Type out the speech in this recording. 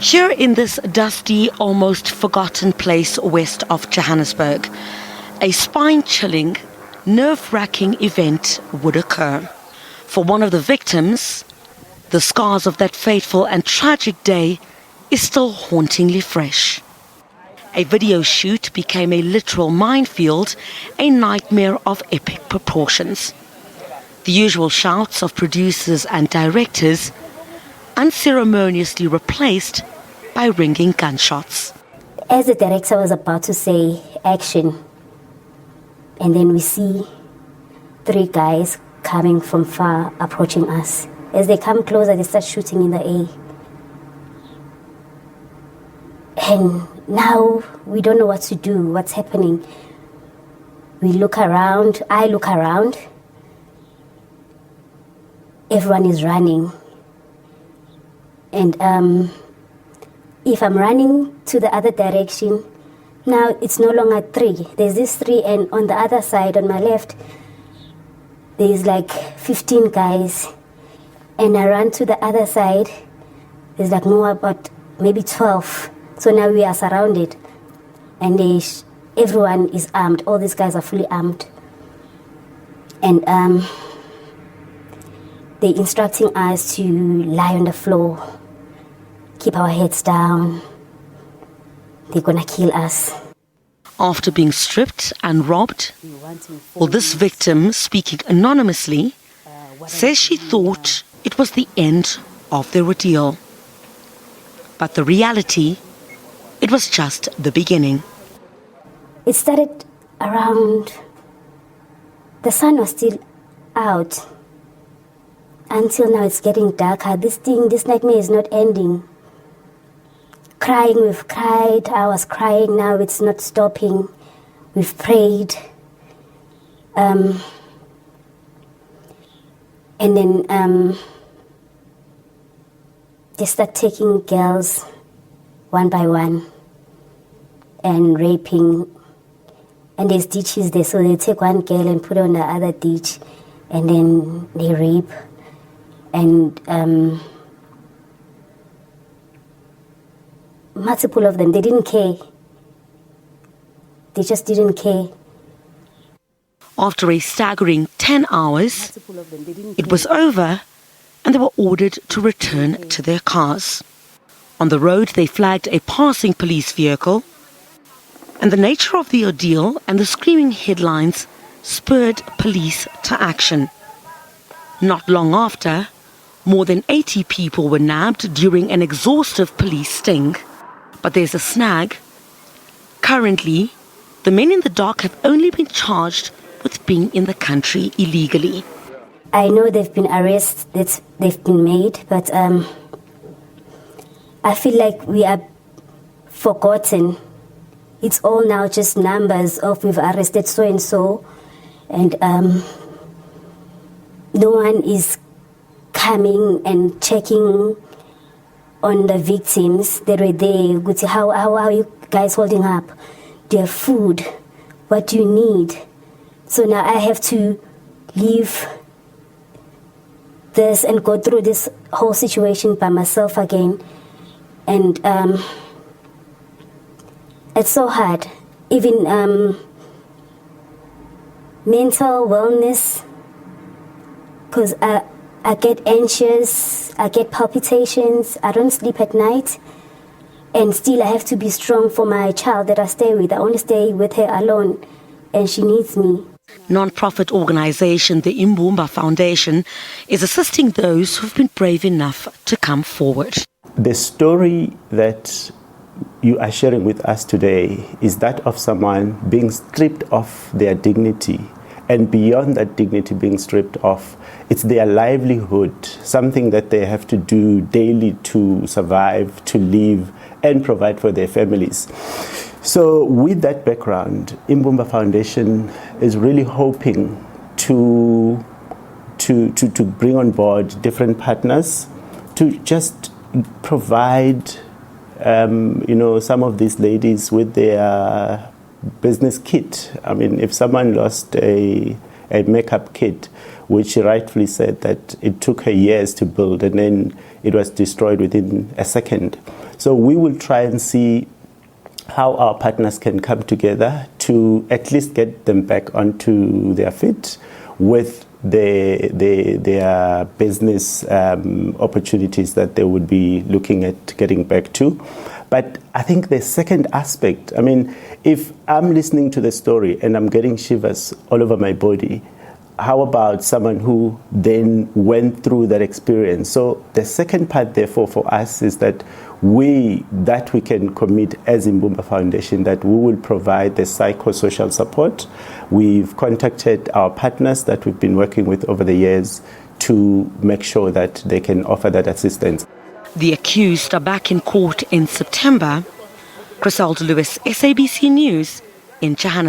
Here in this dusty, almost forgotten place west of Johannesburg, a spine-chilling, nerve-wracking event would occur. For one of the victims, the scars of that fateful and tragic day is still hauntingly fresh. A video shoot became a literal minefield, a nightmare of epic proportions. The usual shouts of producers and directors unceremoniously replaced by ringing gunshots. As the director was about to say action, and then we see 3 guys coming from far approaching us. As they come closer, they start shooting in the air. And now we don't know what to do, what's happening. We look around, I look around. Everyone is running. And if I'm running to the other direction, now it's no longer 3. There's this 3, and on the other side, on my left, there's like 15 guys. And I run to the other side, there's like more, about maybe 12. So now we are surrounded, and everyone is armed. All these guys are fully armed. And they're instructing us to lie on the floor, keep our heads down. They're gonna kill us. After being stripped and robbed, this victim, speaking anonymously, says she thought it was the end of their ordeal. But the reality, it was just the beginning. It started around, the sun was still out. Until now it's getting darker. This nightmare is not ending. Crying, we've cried, I was crying, now it's not stopping. We've prayed. And then they start taking girls one by one and raping. And there's ditches there, so they take one girl and put her on the other ditch, and then they rape. And multiple of them, they didn't care. They just didn't care. After a staggering 10 hours, it was over and they were ordered to return to their cars. On the road, they flagged a passing police vehicle, and the nature of the ordeal and the screaming headlines spurred police to action. Not long after, more than 80 people were nabbed during an exhaustive police sting. But there's a snag. Currently, the men in the dock have only been charged with being in the country illegally. I know they've been arrested, they've been made, but I feel like we are forgotten. It's all now just numbers of we've arrested so-and-so, and no one is coming and checking on the victims that were there. How are you guys holding up? Do you have food? What do you need? So now I have to leave this and go through this whole situation by myself again. And it's so hard. Even mental wellness, because I get anxious, I get palpitations, I don't sleep at night, and still I have to be strong for my child that I stay with. I only stay with her alone, and she needs me. Non-profit organization, the Bumba Foundation, is assisting those who've been brave enough to come forward. The story that you are sharing with us today is that of someone being stripped of their dignity, and beyond that dignity being stripped off, it's their livelihood, something that they have to do daily to survive, to live, and provide for their families. So with that background, Bumba Foundation is really hoping to bring on board different partners to just provide some of these ladies with their business kit. I mean, if someone lost a makeup kit, which she rightfully said that it took her years to build and then it was destroyed within a second. So we will try and see how our partners can come together to at least get them back onto their feet with their business opportunities that they would be looking at getting back to. But I think the second aspect, I mean, if I'm listening to the story and I'm getting shivers all over my body, how about someone who then went through that experience? So the second part, therefore, for us is that we can commit as in Bumba Foundation, that we will provide the psychosocial support. We've contacted our partners that we've been working with over the years to make sure that they can offer that assistance. The accused are back in court in September. Griselda Lewis, SABC News in Johannesburg.